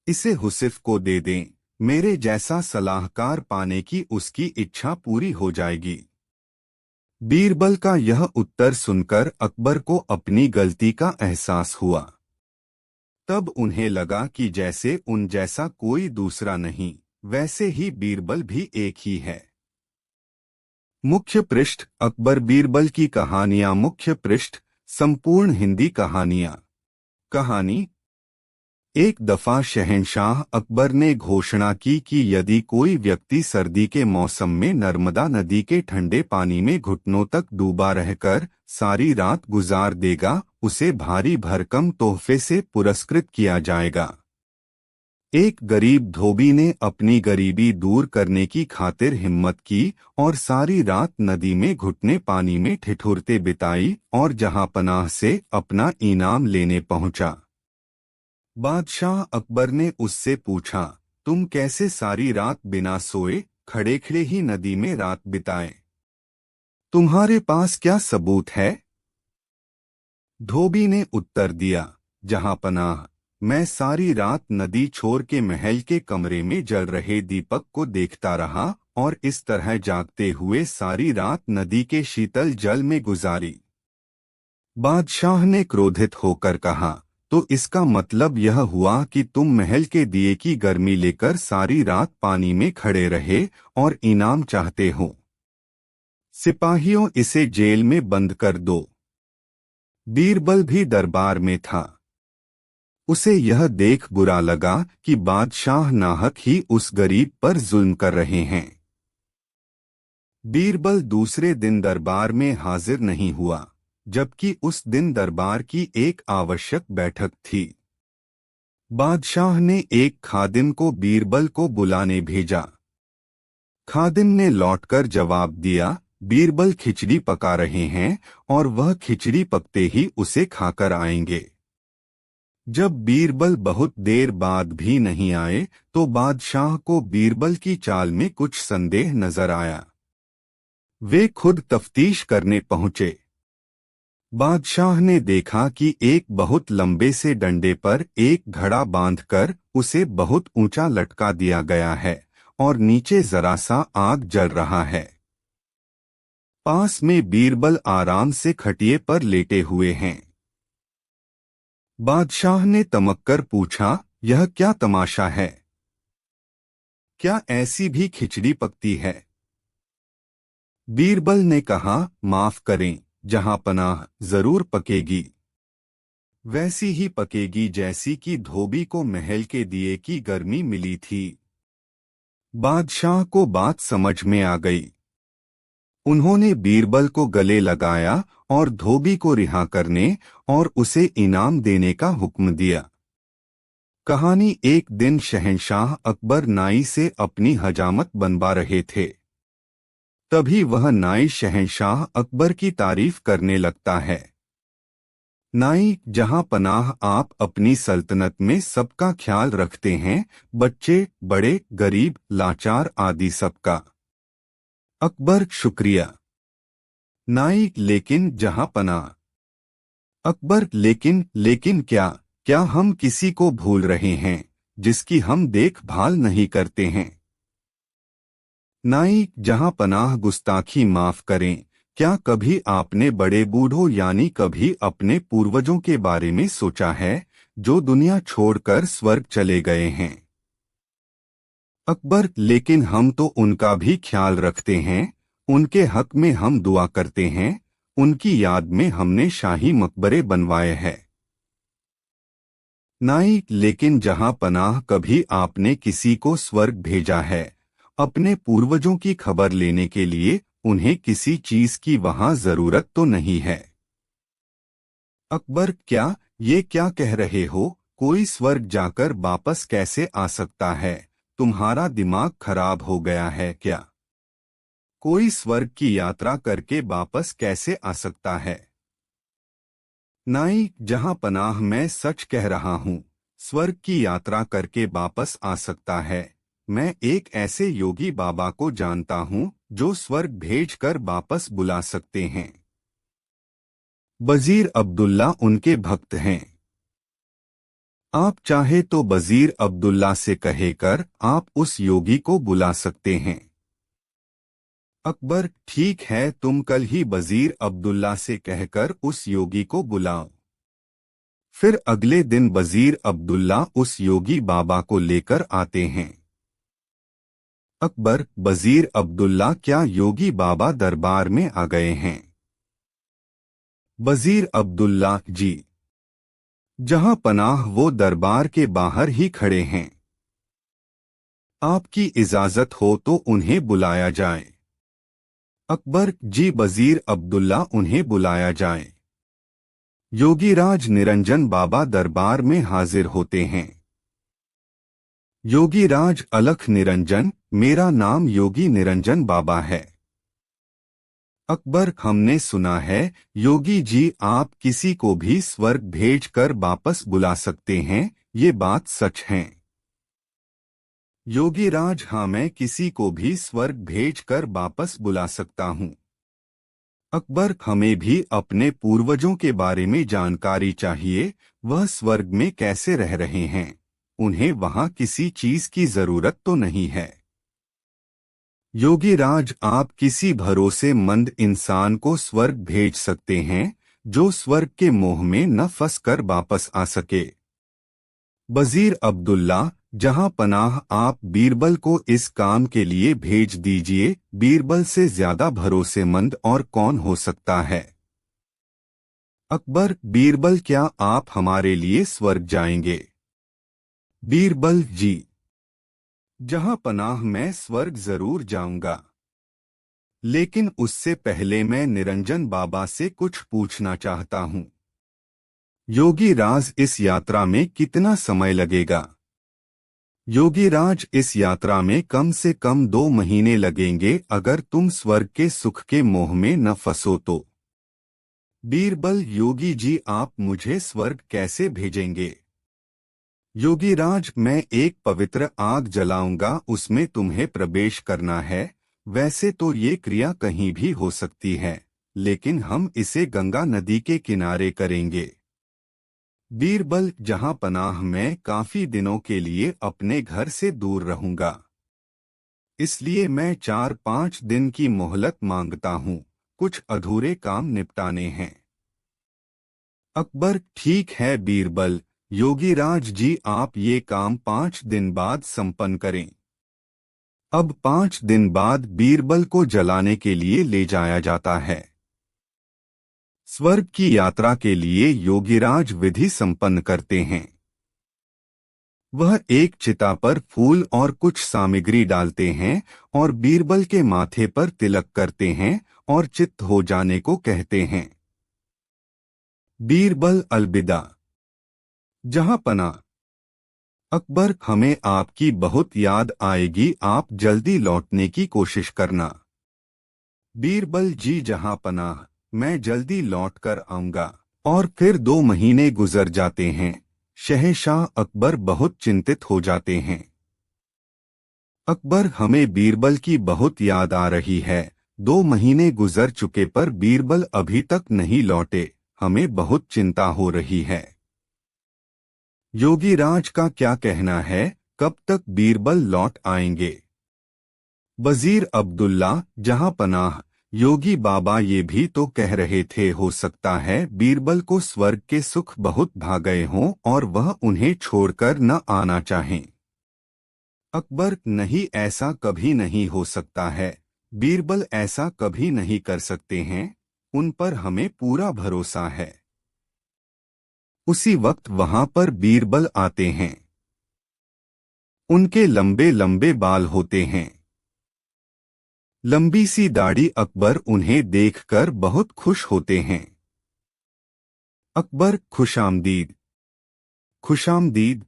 इसे हुसिफ को दे दें, मेरे जैसा सलाहकार पाने की उसकी इच्छा पूरी हो जाएगी। बीरबल का यह उत्तर सुनकर अकबर को अपनी गलती का एहसास हुआ। तब उन्हें लगा कि जैसे उन जैसा कोई दूसरा नहीं, वैसे ही बीरबल भी एक ही है। मुख्य पृष्ठ अकबर बीरबल की कहानियां। मुख्य पृष्ठ संपूर्ण हिंदी कहानियां। कहानी। एक दफा शहंशाह अकबर ने घोषणा की कि यदि कोई व्यक्ति सर्दी के मौसम में नर्मदा नदी के ठंडे पानी में घुटनों तक डूबा रहकर सारी रात गुजार देगा, उसे भारी भरकम तोहफे से पुरस्कृत किया जाएगा। एक गरीब धोबी ने अपनी गरीबी दूर करने की खातिर हिम्मत की और सारी रात नदी में घुटने पानी में ठिठुरते बिताई और जहांपनाह से अपना इनाम लेने पहुंचा। बादशाह अकबर ने उससे पूछा, तुम कैसे सारी रात बिना सोए खड़े खड़े ही नदी में रात बिताए? तुम्हारे पास क्या सबूत है? धोबी ने उत्तर दिया, जहांपनाह, मैं सारी रात नदी छोर के महल के कमरे में जल रहे दीपक को देखता रहा और इस तरह जागते हुए सारी रात नदी के शीतल जल में गुजारी। बादशाह ने क्रोधित होकर कहा, तो इसका मतलब यह हुआ कि तुम महल के दिए की गर्मी लेकर सारी रात पानी में खड़े रहे और इनाम चाहते हो। सिपाहियों, इसे जेल में बंद कर दो। बीरबल भी दरबार में था। उसे यह देख बुरा लगा कि बादशाह नाहक ही उस गरीब पर जुल्म कर रहे हैं। बीरबल दूसरे दिन दरबार में हाजिर नहीं हुआ, जबकि उस दिन दरबार की एक आवश्यक बैठक थी। बादशाह ने एक खादिम को बीरबल को बुलाने भेजा। खादिम ने लौटकर जवाब दिया, बीरबल खिचड़ी पका रहे हैं और वह खिचड़ी पकते ही उसे खाकर आएंगे। जब बीरबल बहुत देर बाद भी नहीं आए तो बादशाह को बीरबल की चाल में कुछ संदेह नजर आया। वे खुद तफ्तीश करने पहुंचे। बादशाह ने देखा कि एक बहुत लंबे से डंडे पर एक घड़ा बांधकर उसे बहुत ऊंचा लटका दिया गया है और नीचे जरा सा आग जल रहा है। पास में बीरबल आराम से खटिए पर लेटे हुए हैं। बादशाह ने तमक्कर पूछा, यह क्या तमाशा है? क्या ऐसी भी खिचड़ी पकती है? बीरबल ने कहा, माफ करें, जहां पनाह, जरूर पकेगी। वैसी ही पकेगी जैसी कि धोबी को महल के दिए की गर्मी मिली थी। बादशाह को बात समझ में आ गई। उन्होंने बीरबल को गले लगाया और धोबी को रिहा करने और उसे इनाम देने का हुक्म दिया। कहानी। एक दिन शहंशाह अकबर नाई से अपनी हजामत बनवा रहे थे। तभी वह नाई शहंशाह अकबर की तारीफ करने लगता है। नाई, जहां पनाह, आप अपनी सल्तनत में सबका ख्याल रखते हैं, बच्चे, बड़े, गरीब, लाचार आदि सबका। अकबर, शुक्रिया। नाई, लेकिन जहां पनाह। अकबर, लेकिन क्या? क्या हम किसी को भूल रहे हैं जिसकी हम देखभाल नहीं करते हैं? नाई, जहां पनाह, गुस्ताखी माफ करें, क्या कभी आपने बड़े बूढ़ों यानी कभी अपने पूर्वजों के बारे में सोचा है जो दुनिया छोड़कर स्वर्ग चले गए हैं? अकबर, लेकिन हम तो उनका भी ख्याल रखते हैं, उनके हक में हम दुआ करते हैं, उनकी याद में हमने शाही मकबरे बनवाए हैं। नाई, लेकिन जहां पनाह, कभी आपने किसी को स्वर्ग भेजा है अपने पूर्वजों की खबर लेने के लिए? उन्हें किसी चीज की वहां जरूरत तो नहीं है। अकबर, ये क्या कह रहे हो? कोई स्वर्ग जाकर वापस कैसे आ सकता है? तुम्हारा दिमाग खराब हो गया है क्या? कोई स्वर्ग की यात्रा करके वापस कैसे आ सकता है? नाई, जहां पनाह, मैं सच कह रहा हूँ, स्वर्ग की यात्रा करके वापस आ सकता है। मैं एक ऐसे योगी बाबा को जानता हूँ जो स्वर्ग भेजकर वापस बुला सकते हैं। वजीर अब्दुल्ला उनके भक्त हैं। आप चाहे तो वजीर अब्दुल्ला से कहेकर आप उस योगी को बुला सकते हैं। अकबर, ठीक है, तुम कल ही वजीर अब्दुल्ला से कहकर उस योगी को बुलाओ। फिर अगले दिन वजीर अब्दुल्ला उस योगी बाबा को लेकर आते हैं। अकबर, वजीर अब्दुल्ला, क्या योगी बाबा दरबार में आ गए हैं? वजीर अब्दुल्ला, जी। जहां पनाह, वो दरबार के बाहर ही खड़े हैं। आपकी इजाजत हो तो उन्हें बुलाया जाए। अकबर, जी वजीर अब्दुल्ला, उन्हें बुलाया जाए। योगीराज निरंजन बाबा दरबार में हाजिर होते हैं। योगीराज, अलख निरंजन, मेरा नाम योगी निरंजन बाबा है। अकबर, हमने सुना है योगी जी आप किसी को भी स्वर्ग भेजकर वापस बुला सकते हैं, ये बात सच है? योगीराज, हाँ, मैं किसी को भी स्वर्ग भेजकर वापस बुला सकता हूँ। अकबर, हमें भी अपने पूर्वजों के बारे में जानकारी चाहिए, वह स्वर्ग में कैसे रह रहे हैं, उन्हें वहां किसी चीज की जरूरत तो नहीं है। योगीराज, आप किसी भरोसेमंद इंसान को स्वर्ग भेज सकते हैं जो स्वर्ग के मोह में न फंसकर वापस आ सके। वजीर अब्दुल्ला, जहां पनाह, आप बीरबल को इस काम के लिए भेज दीजिए। बीरबल से ज्यादा भरोसेमंद और कौन हो सकता है? अकबर, बीरबल, क्या आप हमारे लिए स्वर्ग जाएंगे? बीरबल, जी। जहां पनाह, मैं स्वर्ग जरूर जाऊंगा, लेकिन उससे पहले मैं निरंजन बाबा से कुछ पूछना चाहता हूँ। योगीराज, इस यात्रा में कितना समय लगेगा? योगीराज, इस यात्रा में कम से कम 2 महीने लगेंगे अगर तुम स्वर्ग के सुख के मोह में न फंसो तो। बीरबल, योगी जी आप मुझे स्वर्ग कैसे भेजेंगे? योगीराज, मैं एक पवित्र आग जलाऊंगा, उसमें तुम्हें प्रवेश करना है। वैसे तो ये क्रिया कहीं भी हो सकती है, लेकिन हम इसे गंगा नदी के किनारे करेंगे। बीरबल, जहां पनाह, मैं काफी दिनों के लिए अपने घर से दूर रहूंगा, इसलिए मैं 4-5 दिन की मोहलत मांगता हूँ, कुछ अधूरे काम निपटाने हैं। अकबर, ठीक है बीरबल, योगीराज जी आप ये काम 5 दिन बाद संपन्न करें। अब 5 दिन बाद बीरबल को जलाने के लिए ले जाया जाता है। स्वर्ग की यात्रा के लिए योगीराज विधि संपन्न करते हैं। वह एक चिता पर फूल और कुछ सामग्री डालते हैं और बीरबल के माथे पर तिलक करते हैं और चित्त हो जाने को कहते हैं। बीरबल अलविदा। जहां पना अकबर, हमें आपकी बहुत याद आएगी, आप जल्दी लौटने की कोशिश करना। बीरबल जी जहां पनाह, मैं जल्दी लौट कर आऊंगा। और फिर 2 महीने गुजर जाते हैं। शहंशाह अकबर बहुत चिंतित हो जाते हैं। अकबर, हमें बीरबल की बहुत याद आ रही है। 2 महीने गुजर चुके पर बीरबल अभी तक नहीं लौटे, हमें बहुत चिंता हो रही है। योगीराज का क्या कहना है, कब तक बीरबल लौट आएंगे? वजीर अब्दुल्ला, जहां पनाह, योगी बाबा ये भी तो कह रहे थे हो सकता है बीरबल को स्वर्ग के सुख बहुत भा गए हों और वह उन्हें छोड़कर न आना चाहें। अकबर, नहीं, ऐसा कभी नहीं हो सकता है। बीरबल ऐसा कभी नहीं कर सकते हैं, उन पर हमें पूरा भरोसा है। उसी वक्त वहां पर बीरबल आते हैं। उनके लंबे लंबे बाल होते हैं, लंबी सी दाढ़ी। अकबर उन्हें देखकर बहुत खुश होते हैं। अकबर, खुशामदीद। खुशामदीद।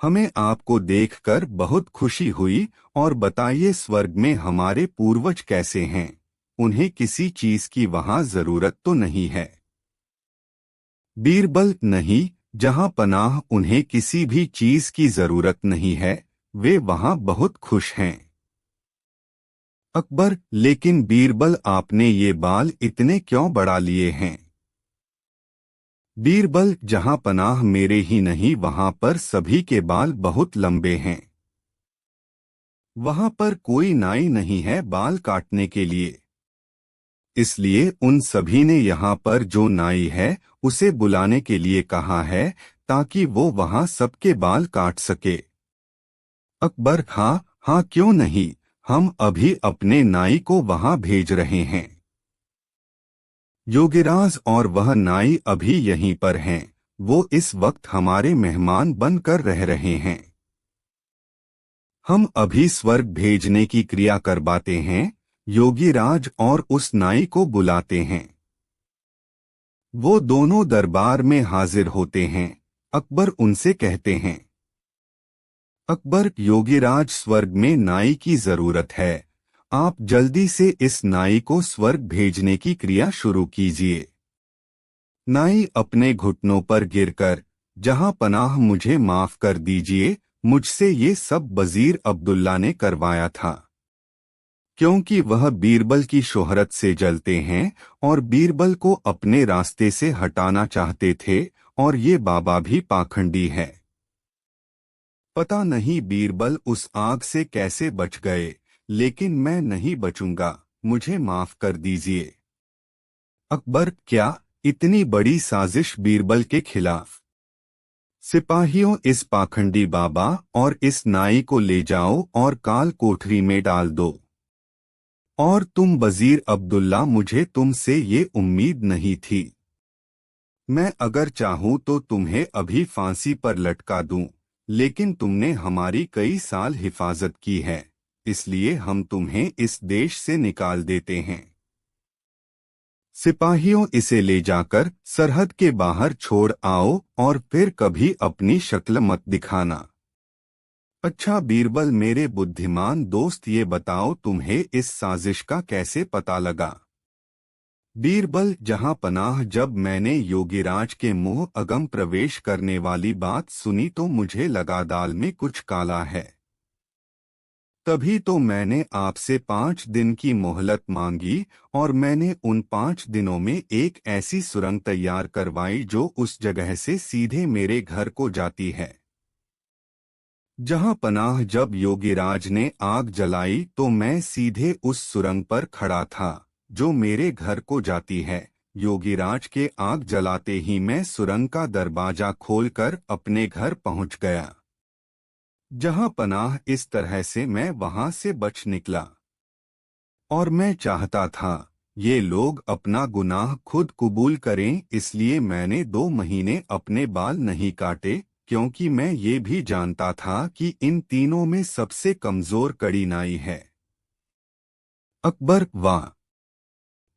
हमें आपको देखकर बहुत खुशी हुई, और बताइए स्वर्ग में हमारे पूर्वज कैसे हैं? उन्हें किसी चीज की वहां जरूरत तो नहीं है? बीरबल, नहीं, जहां पनाह उन्हें किसी भी चीज की जरूरत नहीं है, वे वहां बहुत खुश हैं। अकबर, लेकिन बीरबल आपने ये बाल इतने क्यों बढ़ा लिए हैं? बीरबल, जहां पनाह मेरे ही नहीं वहां पर सभी के बाल बहुत लंबे हैं। वहां पर कोई नाई नहीं है बाल काटने के लिए, इसलिए उन सभी ने यहाँ पर जो नाई है उसे बुलाने के लिए कहा है, ताकि वो वहां सबके बाल काट सके। अकबर, हाँ हाँ, क्यों नहीं, हम अभी अपने नाई को वहां भेज रहे हैं। योगीराज और वह नाई अभी यहीं पर हैं, वो इस वक्त हमारे मेहमान बनकर रह रहे हैं। हम अभी स्वर्ग भेजने की क्रिया करवाते हैं। योगीराज और उस नाई को बुलाते हैं। वो दोनों दरबार में हाजिर होते हैं। अकबर उनसे कहते हैं, अकबर, योगीराज, स्वर्ग में नाई की जरूरत है, आप जल्दी से इस नाई को स्वर्ग भेजने की क्रिया शुरू कीजिए। नाई अपने घुटनों पर गिरकर, जहां पनाह मुझे माफ कर दीजिए, मुझसे ये सब वजीर अब्दुल्ला ने करवाया था, क्योंकि वह बीरबल की शोहरत से जलते हैं और बीरबल को अपने रास्ते से हटाना चाहते थे, और ये बाबा भी पाखंडी है। पता नहीं बीरबल उस आग से कैसे बच गए, लेकिन मैं नहीं बचूंगा, मुझे माफ कर दीजिए। अकबर, क्या इतनी बड़ी साजिश बीरबल के खिलाफ? सिपाहियों, इस पाखंडी बाबा और इस नाई को ले जाओ और काल कोठरी में डाल दो। और तुम वजीर अब्दुल्ला, मुझे तुमसे ये उम्मीद नहीं थी। मैं अगर चाहूं तो तुम्हें अभी फांसी पर लटका दूं, लेकिन तुमने हमारी कई साल हिफाजत की है, इसलिए हम तुम्हें इस देश से निकाल देते हैं। सिपाहियों, इसे ले जाकर सरहद के बाहर छोड़ आओ और फिर कभी अपनी शक्ल मत दिखाना। अच्छा बीरबल, मेरे बुद्धिमान दोस्त, ये बताओ तुम्हें इस साजिश का कैसे पता लगा? बीरबल, जहां पनाह, जब मैंने योगीराज के मुंह अगम प्रवेश करने वाली बात सुनी तो मुझे लगा दाल में कुछ काला है। तभी तो मैंने आपसे 5 दिन की मोहलत मांगी, और मैंने उन 5 दिनों में एक ऐसी सुरंग तैयार करवाई जो उस जगह से सीधे मेरे घर को जाती है। जहां पनाह, जब योगीराज ने आग जलाई तो मैं सीधे उस सुरंग पर खड़ा था जो मेरे घर को जाती है। योगीराज के आग जलाते ही मैं सुरंग का दरवाजा खोलकर अपने घर पहुंच गया। जहां पनाह इस तरह से मैं वहां से बच निकला। और मैं चाहता था ये लोग अपना गुनाह खुद कबूल करें, इसलिए मैंने 2 महीने अपने बाल नहीं काटे, क्योंकि मैं ये भी जानता था कि इन तीनों में सबसे कमजोर कड़ी नाई है। अकबर वाह,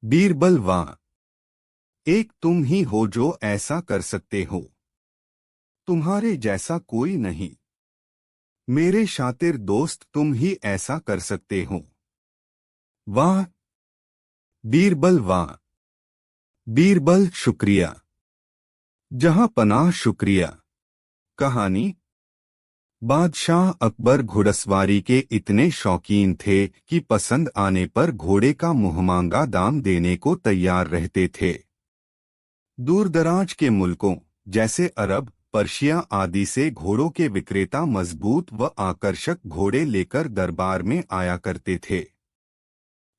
बीरबल वाह, एक तुम ही हो जो ऐसा कर सकते हो, तुम्हारे जैसा कोई नहीं। मेरे शातिर दोस्त, तुम ही ऐसा कर सकते हो। वाह बीरबल वाह, बीरबल शुक्रिया, जहां पनाह शुक्रिया। कहानी। बादशाह अकबर घुड़सवारी के इतने शौकीन थे कि पसंद आने पर घोड़े का मुहमांगा दाम देने को तैयार रहते थे। दूरदराज के मुल्कों जैसे अरब, पर्शिया आदि से घोड़ों के विक्रेता मजबूत व आकर्षक घोड़े लेकर दरबार में आया करते थे।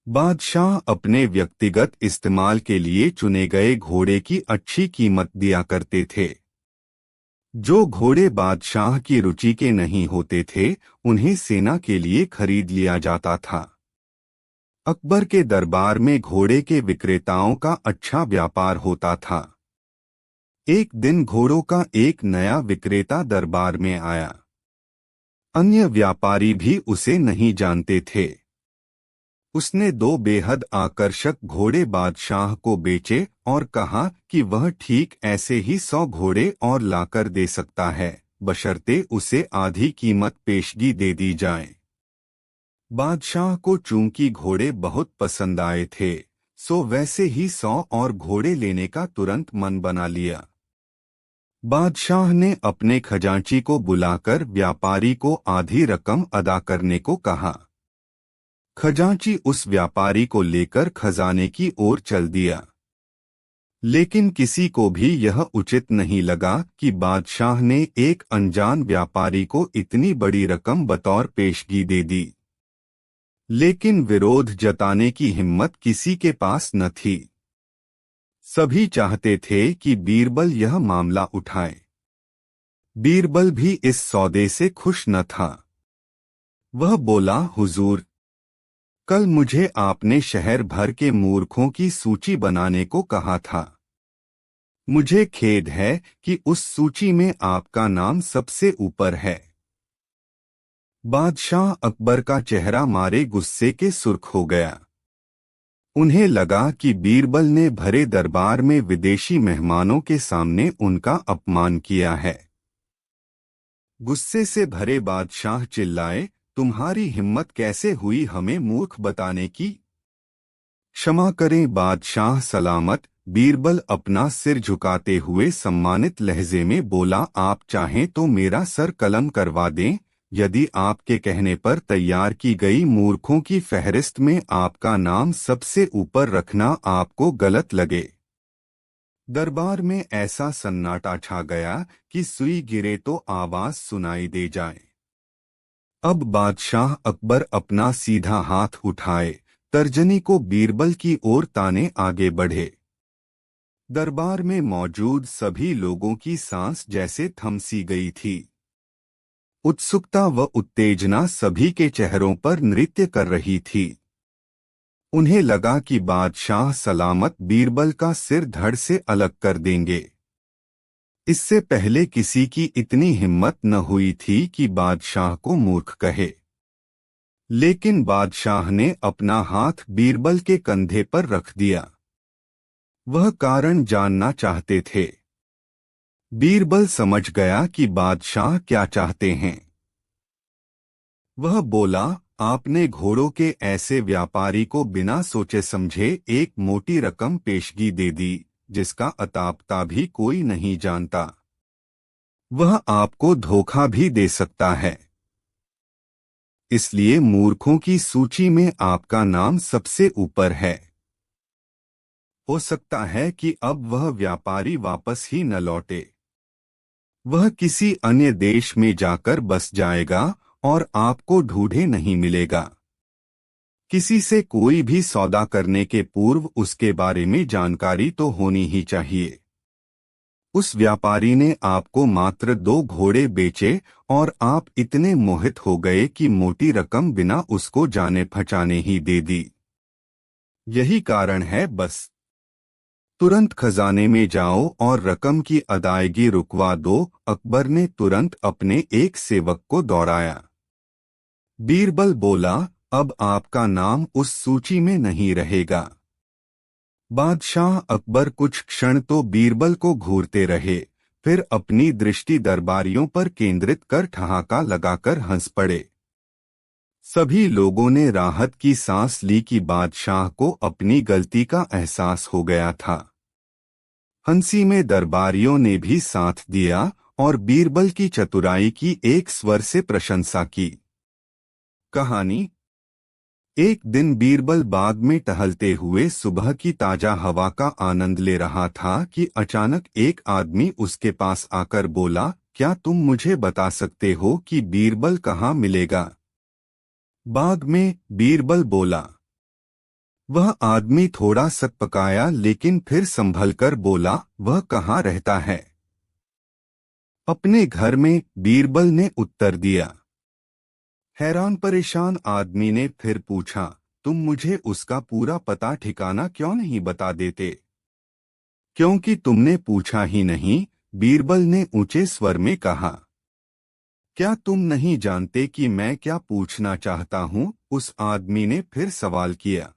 बादशाह अपने व्यक्तिगत इस्तेमाल के लिए चुने गए घोड़े की अच्छी कीमत दिया करते थे। जो घोड़े बादशाह की रुचि के नहीं होते थे, उन्हें सेना के लिए खरीद लिया जाता था। अकबर के दरबार में घोड़े के विक्रेताओं का अच्छा व्यापार होता था। एक दिन घोड़ों का एक नया विक्रेता दरबार में आया। अन्य व्यापारी भी उसे नहीं जानते थे। उसने 2 बेहद आकर्षक घोड़े बादशाह को बेचे और कहा कि वह ठीक ऐसे ही 100 घोड़े और लाकर दे सकता है, बशर्ते उसे आधी कीमत पेशगी दे दी जाए। बादशाह को चूंकि घोड़े बहुत पसंद आए थे, सो वैसे ही 100 और घोड़े लेने का तुरंत मन बना लिया। बादशाह ने अपने खजांची को बुलाकर व्यापारी को आधी रकम अदा करने को कहा। खजांची उस व्यापारी को लेकर खजाने की ओर चल दिया। लेकिन किसी को भी यह उचित नहीं लगा कि बादशाह ने एक अनजान व्यापारी को इतनी बड़ी रकम बतौर पेशगी दे दी। लेकिन विरोध जताने की हिम्मत किसी के पास न थी। सभी चाहते थे कि बीरबल यह मामला उठाए। बीरबल भी इस सौदे से खुश न था। वह बोला, हुजूर, कल मुझे आपने शहर भर के मूर्खों की सूची बनाने को कहा था। मुझे खेद है कि उस सूची में आपका नाम सबसे ऊपर है। बादशाह अकबर का चेहरा मारे गुस्से के सुर्ख हो गया। उन्हें लगा कि बीरबल ने भरे दरबार में विदेशी मेहमानों के सामने उनका अपमान किया है। गुस्से से भरे बादशाह चिल्लाए, तुम्हारी हिम्मत कैसे हुई हमें मूर्ख बताने की? क्षमा करें बादशाह सलामत। बीरबल अपना सिर झुकाते हुए सम्मानित लहजे में बोला, आप चाहें तो मेरा सर कलम करवा दें, यदि आपके कहने पर तैयार की गई मूर्खों की फहरिस्त में आपका नाम सबसे ऊपर रखना आपको गलत लगे। दरबार में ऐसा सन्नाटा छा गया कि सुई गिरे तो आवाज सुनाई दे जाए। अब बादशाह अकबर अपना सीधा हाथ उठाए, तर्जनी को बीरबल की ओर ताने आगे बढ़े। दरबार में मौजूद सभी लोगों की सांस जैसे थम सी गई थी। उत्सुकता व उत्तेजना सभी के चेहरों पर नृत्य कर रही थी। उन्हें लगा कि बादशाह सलामत बीरबल का सिर धड़ से अलग कर देंगे। इससे पहले किसी की इतनी हिम्मत न हुई थी कि बादशाह को मूर्ख कहे। लेकिन बादशाह ने अपना हाथ बीरबल के कंधे पर रख दिया। वह कारण जानना चाहते थे। बीरबल समझ गया कि बादशाह क्या चाहते हैं। वह बोला, आपने घोड़ों के ऐसे व्यापारी को बिना सोचे समझे एक मोटी रकम पेशगी दे दी, जिसका अतापता भी कोई नहीं जानता। वह आपको धोखा भी दे सकता है। इसलिए मूर्खों की सूची में आपका नाम सबसे ऊपर है। हो सकता है कि अब वह व्यापारी वापस ही न लौटे। वह किसी अन्य देश में जाकर बस जाएगा और आपको ढूंढे नहीं मिलेगा। किसी से कोई भी सौदा करने के पूर्व उसके बारे में जानकारी तो होनी ही चाहिए। उस व्यापारी ने आपको मात्र 2 घोड़े बेचे और आप इतने मोहित हो गए कि मोटी रकम बिना उसको जाने पहचाने ही दे दी। यही कारण है बस। तुरंत खजाने में जाओ और रकम की अदायगी रुकवा दो। अकबर ने तुरंत अपने एक सेवक को दौड़ाया। बीरबल बोला, अब आपका नाम उस सूची में नहीं रहेगा। बादशाह अकबर कुछ क्षण तो बीरबल को घूरते रहे, फिर अपनी दृष्टि दरबारियों पर केंद्रित कर ठहाका लगाकर हंस पड़े। सभी लोगों ने राहत की सांस ली कि बादशाह को अपनी गलती का एहसास हो गया था। हंसी में दरबारियों ने भी साथ दिया और बीरबल की चतुराई की एक स्वर से प्रशंसा की। कहानी। एक दिन बीरबल बाग में टहलते हुए सुबह की ताजा हवा का आनंद ले रहा था कि अचानक एक आदमी उसके पास आकर बोला, क्या तुम मुझे बता सकते हो कि बीरबल कहाँ मिलेगा? बाग में, बीरबल बोला। वह आदमी थोड़ा सकपकाया लेकिन फिर संभलकर बोला, वह कहाँ रहता है? अपने घर में, बीरबल ने उत्तर दिया। हैरान परेशान आदमी ने फिर पूछा, तुम मुझे उसका पूरा पता ठिकाना क्यों नहीं बता देते? क्योंकि तुमने पूछा ही नहीं, बीरबल ने ऊंचे स्वर में कहा। क्या तुम नहीं जानते कि मैं क्या पूछना चाहता हूँ? उस आदमी ने फिर सवाल किया।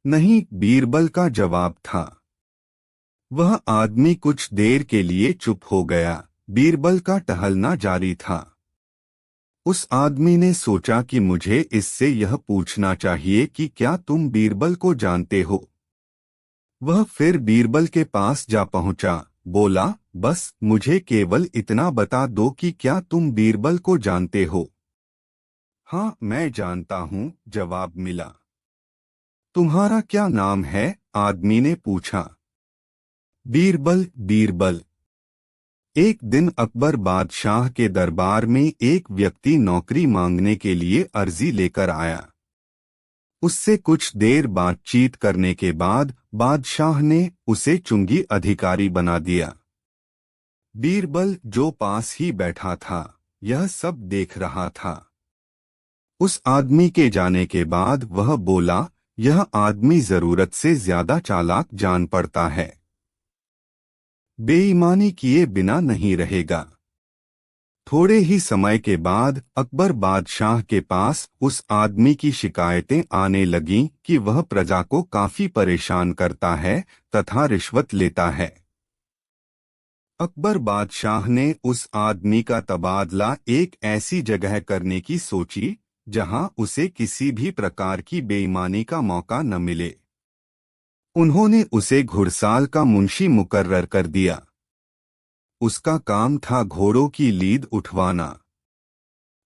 नहीं, बीरबल का जवाब था। वह आदमी कुछ देर के लिए चुप हो गया। बीरबल का टहलना जारी था। उस आदमी ने सोचा कि मुझे इससे यह पूछना चाहिए कि क्या तुम बीरबल को जानते हो? वह फिर बीरबल के पास जा पहुंचा, बोला, बस मुझे केवल इतना बता दो कि क्या तुम बीरबल को जानते हो? हाँ, मैं जानता हूँ, जवाब मिला। तुम्हारा क्या नाम है? आदमी ने पूछा। बीरबल। बीरबल। एक दिन अकबर बादशाह के दरबार में एक व्यक्ति नौकरी मांगने के लिए अर्जी लेकर आया। उससे कुछ देर बातचीत करने के बाद बादशाह ने उसे चुंगी अधिकारी बना दिया। बीरबल, जो पास ही बैठा था, यह सब देख रहा था। उस आदमी के जाने के बाद वह बोला, यह आदमी जरूरत से ज्यादा चालाक जान पड़ता है। बेईमानी किए बिना नहीं रहेगा। थोड़े ही समय के बाद अकबर बादशाह के पास उस आदमी की शिकायतें आने लगीं कि वह प्रजा को काफी परेशान करता है तथा रिश्वत लेता है। अकबर बादशाह ने उस आदमी का तबादला एक ऐसी जगह करने की सोची जहां उसे किसी भी प्रकार की बेईमानी का मौका न मिले। उन्होंने उसे घुड़साल का मुंशी मुकर्रर कर दिया। उसका काम था घोड़ों की लीद उठवाना।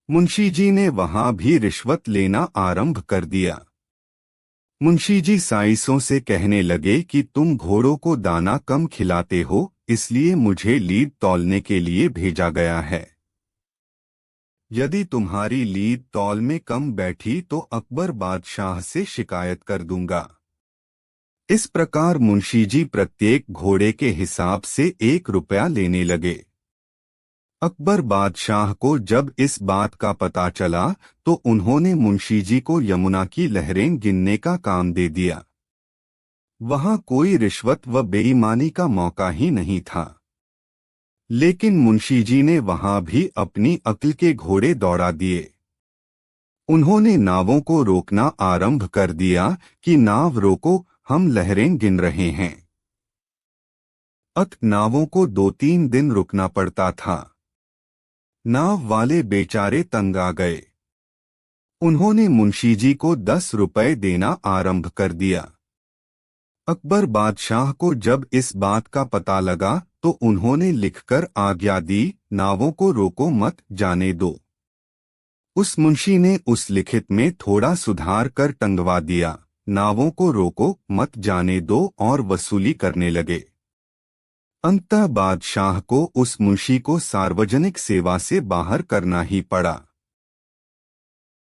मुंशी जी ने वहां भी रिश्वत लेना आरंभ कर दिया। मुंशी जी साइसों से कहने लगे कि तुम घोड़ों को दाना कम खिलाते हो, इसलिए मुझे लीद तौलने के लिए भेजा गया है। यदि तुम्हारी लीद तौल में कम बैठी तो अकबर बादशाह से शिकायत कर दूंगा। इस प्रकार मुंशी जी प्रत्येक घोड़े के हिसाब से 1 रुपया लेने लगे। अकबर बादशाह को जब इस बात का पता चला तो उन्होंने मुंशी जी को यमुना की लहरें गिनने का काम दे दिया। वहां कोई रिश्वत व बेईमानी का मौका ही नहीं था। लेकिन मुंशी जी ने वहां भी अपनी अक्ल के घोड़े दौड़ा दिए। उन्होंने नावों को रोकना आरंभ कर दिया कि नाव रोको, हम लहरें गिन रहे हैं। नावों को 2-3 दिन रुकना पड़ता था। नाव वाले बेचारे तंग आ गए। उन्होंने मुंशी जी को 10 रुपए देना आरंभ कर दिया। अकबर बादशाह को जब इस बात का पता लगा तो उन्होंने लिखकर आज्ञा दी, नावों को रोको मत, जाने दो। उस मुंशी ने उस लिखित में थोड़ा सुधार कर टंगवा दिया, नावों को रोको मत, जाने दो, और वसूली करने लगे। अंततः बादशाह को उस मुंशी को सार्वजनिक सेवा से बाहर करना ही पड़ा।